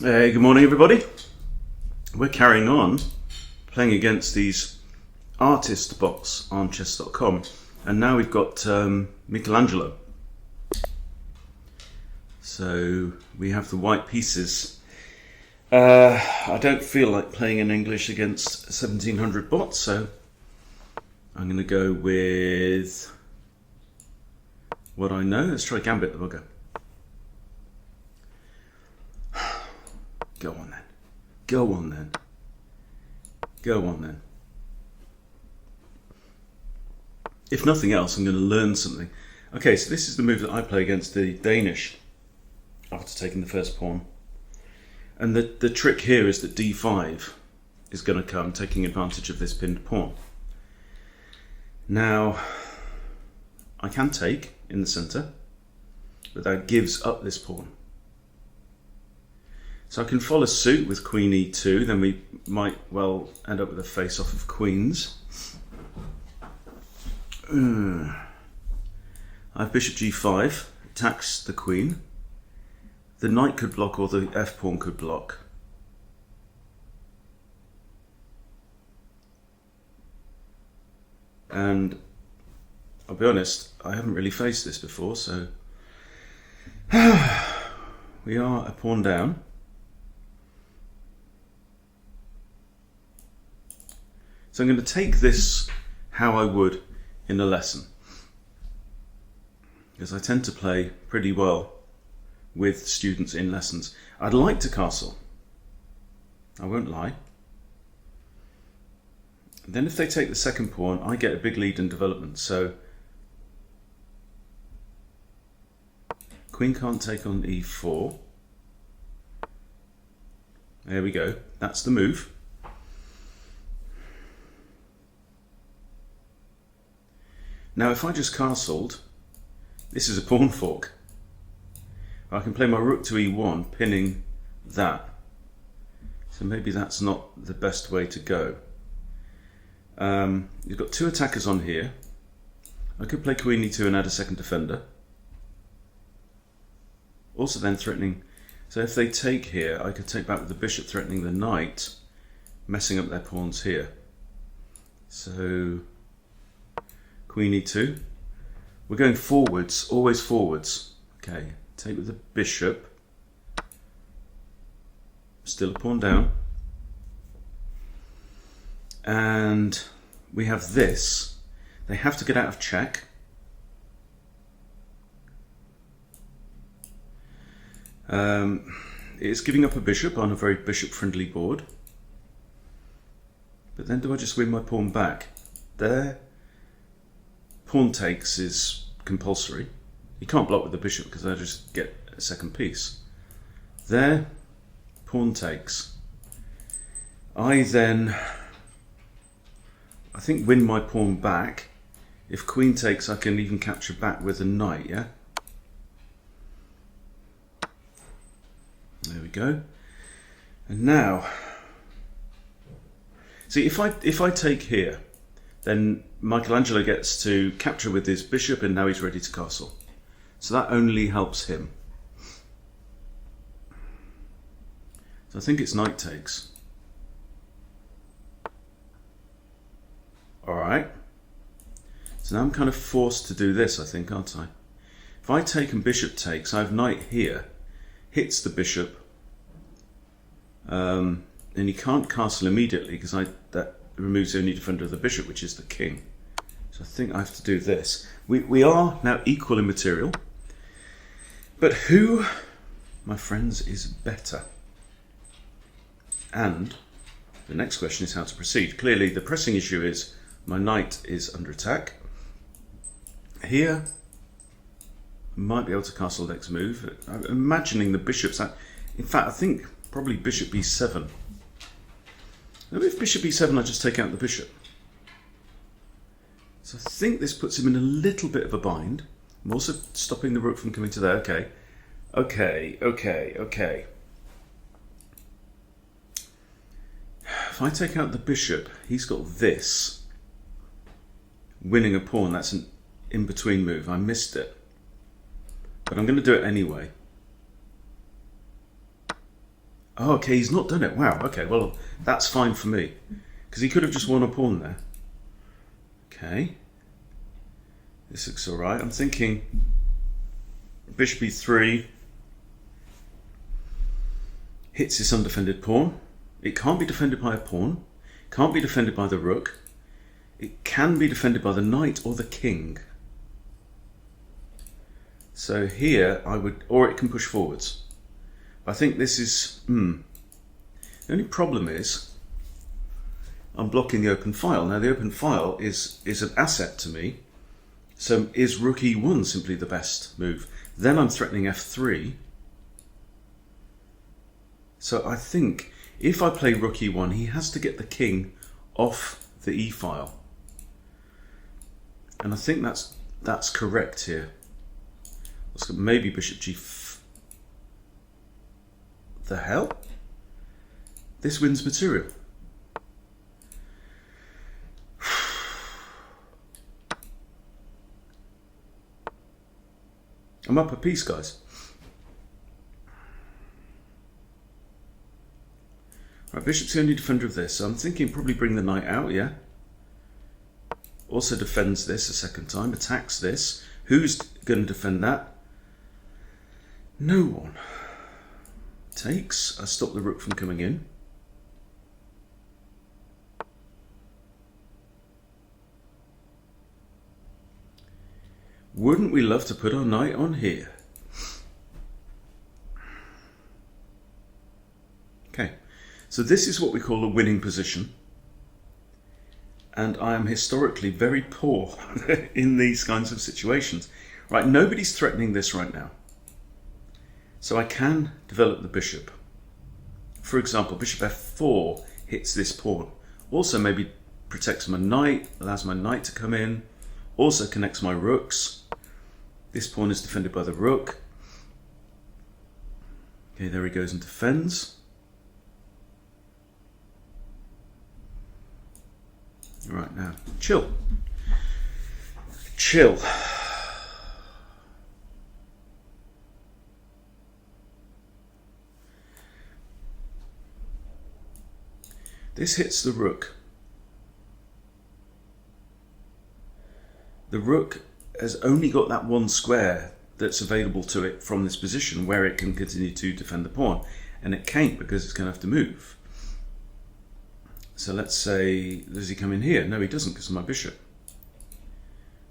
Hey, good morning everybody. We're carrying on playing against these artist bots on chess.com, and now we've got Michelangelo. So we have the white pieces. I don't feel like playing in English against 1700 bots, so I'm going to go with what I know. Let's try Gambit the Bugger. Go on then. Go on then. Go on then. If nothing else, I'm going to learn something. Okay, so this is the move that I play against the Danish after taking the first pawn. And the trick here is that d5 is going to come, taking advantage of this pinned pawn. Now, I can take in the centre, but that gives up this pawn. So I can follow suit with queen e2, then we might well end up with a face-off of queens. I have bishop g5, attacks the queen. The knight could block or the f-pawn could block. And I'll be honest, I haven't really faced this before, so we are a pawn down. So I'm going to take this how I would in a lesson, because I tend to play pretty well with students in lessons. I'd like to castle, I won't lie. And then if they take the second pawn, I get a big lead in development. So queen can't take on e4. There we go, that's the move. Now if I just castled, this is a pawn fork. I can play my rook to e1, pinning that. So maybe that's not the best way to go. You've got two attackers on here. I could play queen e2 and add a second defender. Also then threatening, so if they take here, I could take back with the bishop threatening the knight, messing up their pawns here. So queen e2. We're going forwards, always forwards. Okay, take with the bishop. Still a pawn down. And we have this. They have to get out of check. It's giving up a bishop on a very bishop-friendly board. But then do I just win my pawn back? There. Pawn takes is compulsory. You can't block with the bishop because I just get a second piece. There, pawn takes. I then, I think, win my pawn back. If queen takes, I can even capture back with a knight, yeah? There we go. And now, see, if I take here, then Michelangelo gets to capture with his bishop and now he's ready to castle. So that only helps him. So I think it's knight takes. Alright. So now I'm kind of forced to do this, I think, aren't I? If I take and bishop takes, I have knight here, hits the bishop, and he can't castle immediately because that removes the only defender of the bishop, which is the king. So I think I have to do this. We are now equal in material, but who, my friends, is better? And the next question is how to proceed. Clearly the pressing issue is my knight is under attack. Here I might be able to castle the next move. I'm imagining the bishop's out. In fact, I think probably bishop b7. Maybe if bishop e7 I just take out the bishop. So I think this puts him in a little bit of a bind. I'm also stopping the rook from coming to there. Okay. If I take out the bishop, he's got this. Winning a pawn, that's an in-between move. I missed it. But I'm going to do it anyway. Oh, okay, he's not done it. Wow, okay, well, that's fine for me. Because he could have just won a pawn there. Okay. This looks alright. I'm thinking bishop e3 hits this undefended pawn. It can't be defended by a pawn. Can't be defended by the rook. It can be defended by the knight or the king. So here I would, or it can push forwards. I think this is, the only problem is I'm blocking the open file. Now the open file is an asset to me. So is rook e1 simply the best move? Then I'm threatening f3. So I think if I play rook e1, he has to get the king off the e file. And I think that's correct here. Let's go maybe bishop g. The hell? This wins material. I'm up a piece, guys. Right, bishop's the only defender of this, so I'm thinking probably bring the knight out, yeah? Also defends this a second time, attacks this. Who's going to defend that? No one. Takes. I stop the rook from coming in. Wouldn't we love to put our knight on here? Okay, so this is what we call a winning position. And I am historically very poor in these kinds of situations. Right, nobody's threatening this right now. So I can develop the bishop. For example, bishop f4 hits this pawn. Also maybe protects my knight, allows my knight to come in. Also connects my rooks. This pawn is defended by the rook. Okay, there he goes and defends. Right, now, chill. Chill. This hits the rook. The rook has only got that one square that's available to it from this position where it can continue to defend the pawn, and it can't because it's going to have to move. So let's say, does he come in here? No, he doesn't because of my bishop.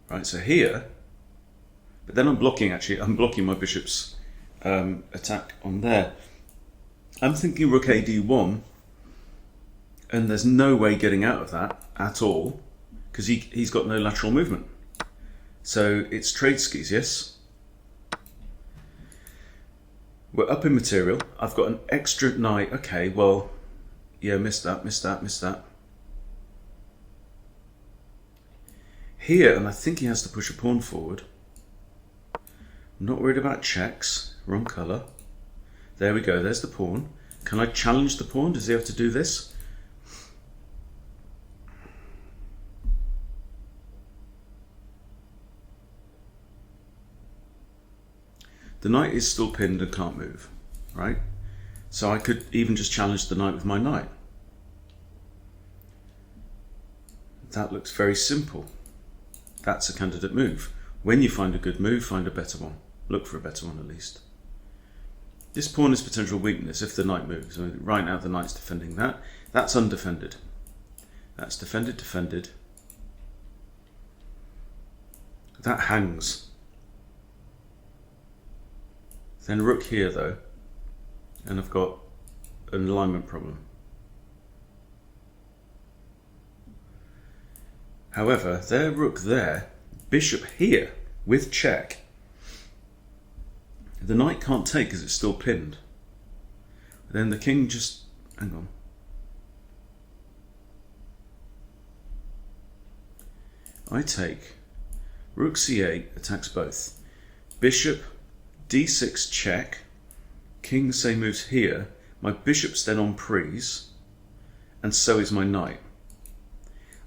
Right, so here, but then I'm blocking my bishop's attack on there. I'm thinking rook a d1, and there's no way getting out of that at all because he's got no lateral movement. So it's trade skis, yes? We're up in material. I've got an extra knight. Okay, well, yeah, missed that. Here, and I think he has to push a pawn forward. I'm not worried about checks. Wrong colour. There we go, there's the pawn. Can I challenge the pawn? Does he have to do this? The knight is still pinned and can't move, right? So I could even just challenge the knight with my knight. That looks very simple. That's a candidate move. When you find a good move, find a better one. Look for a better one at least. This pawn is potential weakness if the knight moves. I mean, right now the knight's defending that. That's undefended. That's defended. That hangs. Then rook here though, and I've got an alignment problem. However, their rook there, bishop here with check. The knight can't take because it's still pinned. Then the king just, hang on. I take, rook c8 attacks both. Bishop d6 check, king say moves here, my bishop's then on prise, and so is my knight.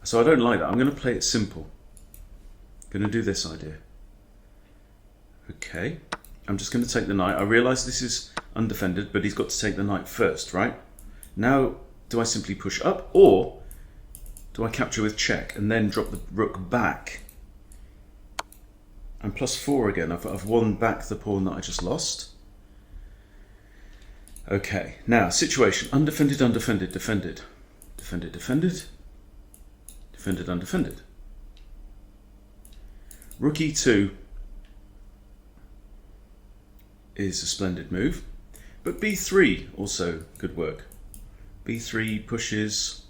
So I don't like that. I'm going to play it simple. I'm going to do this idea. Okay, I'm just going to take the knight. I realise this is undefended, but he's got to take the knight first, right? Now, do I simply push up, or do I capture with check and then drop the rook back? I'm +4 again. I've won back the pawn that I just lost. Okay, now situation: undefended, undefended, defended, defended, defended, defended, undefended. Rook e2 is a splendid move, but b3 also good work. b3 pushes.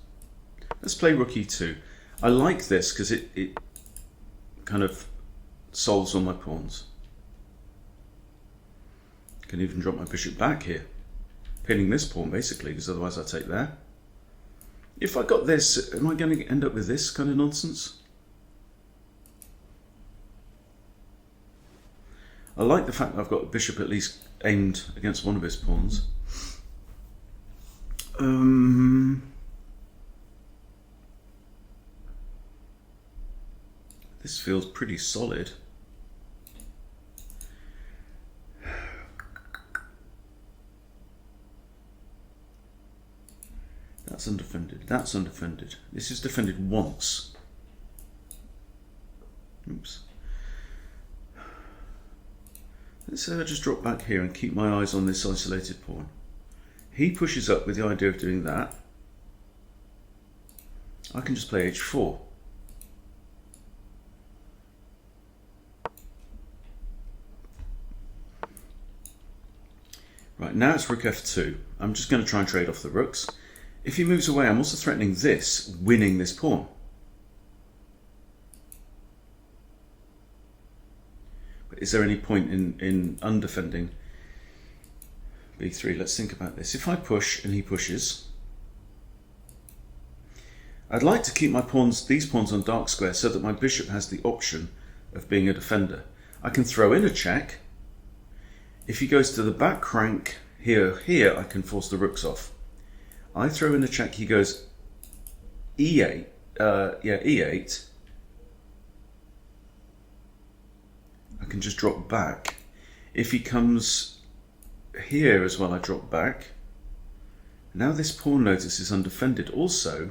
Let's play rook e2. I like this because it kind of solves all my pawns. Can even drop my bishop back here, pinning this pawn basically, because otherwise I take there. If I got this, am I going to end up with this kind of nonsense? I like the fact that I've got a bishop at least aimed against one of his pawns. This feels pretty solid. That's undefended. That's undefended. This is defended once. Oops. Let's just drop back here and keep my eyes on this isolated pawn. He pushes up with the idea of doing that. I can just play h4. Right, now it's rook f2. I'm just going to try and trade off the rooks. If he moves away, I'm also threatening this, winning this pawn. But is there any point in undefending b3? Let's think about this. If I push and he pushes, I'd like to keep my pawns, these pawns on dark square, so that my bishop has the option of being a defender. I can throw in a check. If he goes to the back rank here, I can force the rooks off. I throw in a check, he goes e8, e8. I can just drop back. If he comes here as well, I drop back. Now this pawn, notice, is undefended also.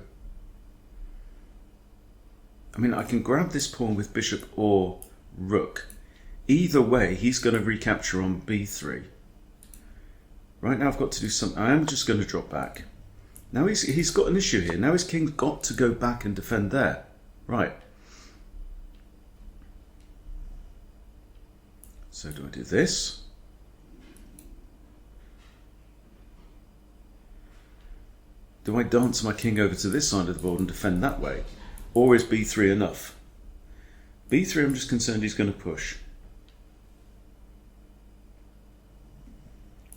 I mean, I can grab this pawn with bishop or rook. Either way, he's going to recapture on b3. Right now I've got to do something. I am just going to drop back. Now he's got an issue here. Now his king's got to go back and defend there. Right. So do I do this? Do I dance my king over to this side of the board and defend that way? Or is b3 enough? b3, I'm just concerned he's going to push.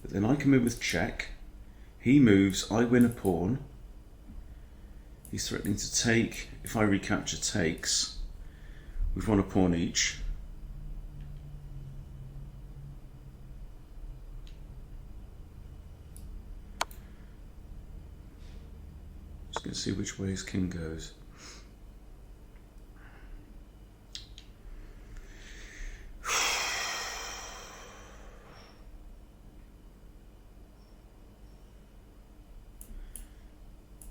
But then I can move with check. He moves, I win a pawn. He's threatening to take. If I recapture takes, we've won a pawn each. Just going to see which way his king goes.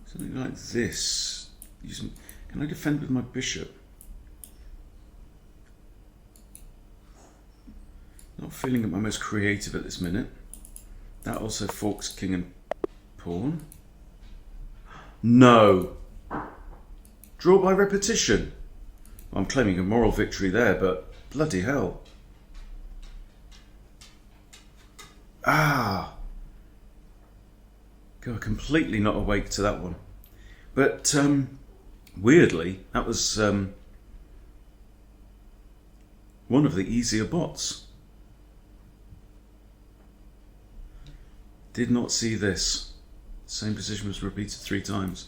Something like this. Can I defend with my bishop? Not feeling at my most creative at this minute. That also forks king and pawn. No! Draw by repetition. Well, I'm claiming a moral victory there, but bloody hell. Ah! God, completely not awake to that one. But weirdly, that was one of the easier bots. Did not see this. Same position was repeated 3 times.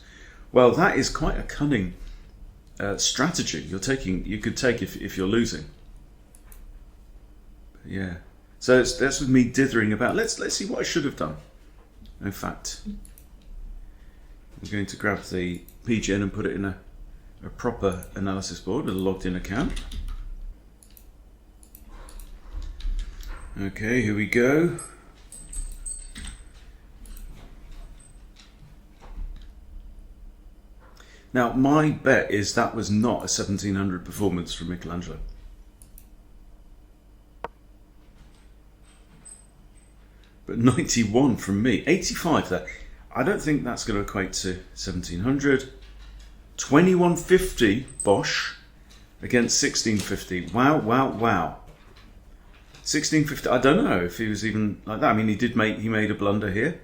Well, that is quite a cunning strategy you could take if you're losing. But yeah. So that's with me dithering about. Let's see what I should have done. In fact, I'm going to grab the PGN and put it in a proper analysis board with a logged in account. Okay, here we go. Now, my bet is that was not a 1700 performance from Michelangelo. But 91 from me. 85 there. I don't think that's going to equate to 1700. 2150 Bosch against 1650. Wow, wow, wow. 1650. I don't know if he was even like that. I mean, he made a blunder here.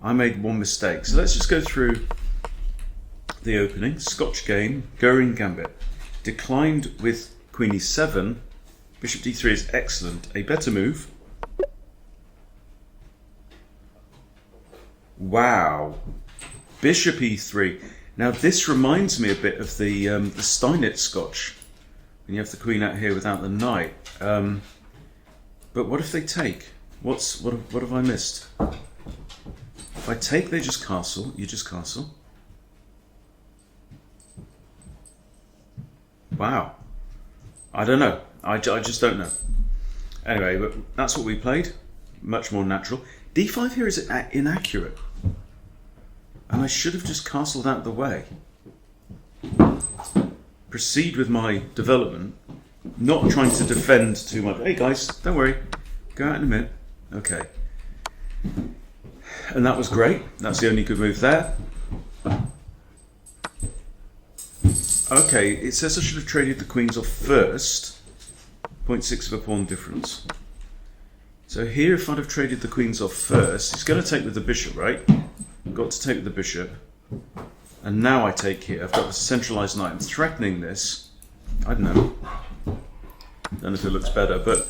I made one mistake. So let's just go through the opening. Scotch game, Goring Gambit. Declined with Queen E7. Bishop D3 is excellent. A better move. Wow. Bishop E3. Now this reminds me a bit of the Steinitz Scotch. When you have the queen out here without the knight. But what if they take? What have I missed? If I take, they just castle. You just castle. Wow. I don't know. I just don't know. Anyway, but that's what we played. Much more natural. D5 here is inaccurate. And I should have just castled out the way. Proceed with my development. Not trying to defend too much. Hey guys, don't worry. Go out in a minute. Okay. And that was great. That's the only good move there. Okay, it says I should have traded the queens off first. 0.6 of a pawn difference. So here, if I'd have traded the queens off first, he's going to take with the bishop, right? Got to take with the bishop. And now I take here. I've got the centralized knight. I'm threatening this. I don't know. Don't know if it looks better, but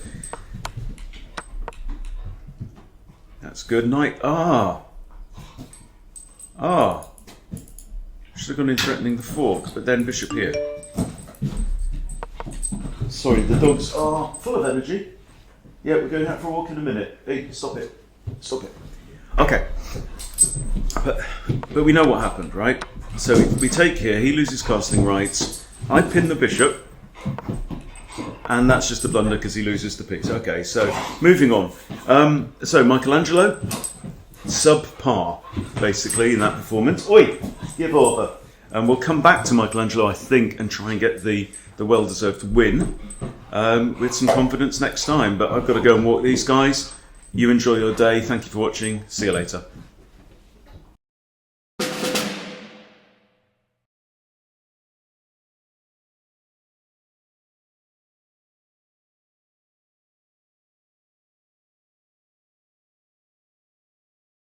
that's good. Knight. Should have gone in threatening the fork, but then bishop here. Sorry, the dogs are full of energy. Yeah, we're going out for a walk in a minute. Hey, stop it. Stop it. Okay. But we know what happened, right? So we take here, he loses castling rights, I pin the bishop, and that's just a blunder because he loses the piece. Okay, so moving on. So Michelangelo, subpar, basically, in that performance. Oi, give over. And we'll come back to Michelangelo, I think, and try and get the well-deserved win with some confidence next time. But I've got to go and walk these guys. You enjoy your day. Thank you for watching. See you later.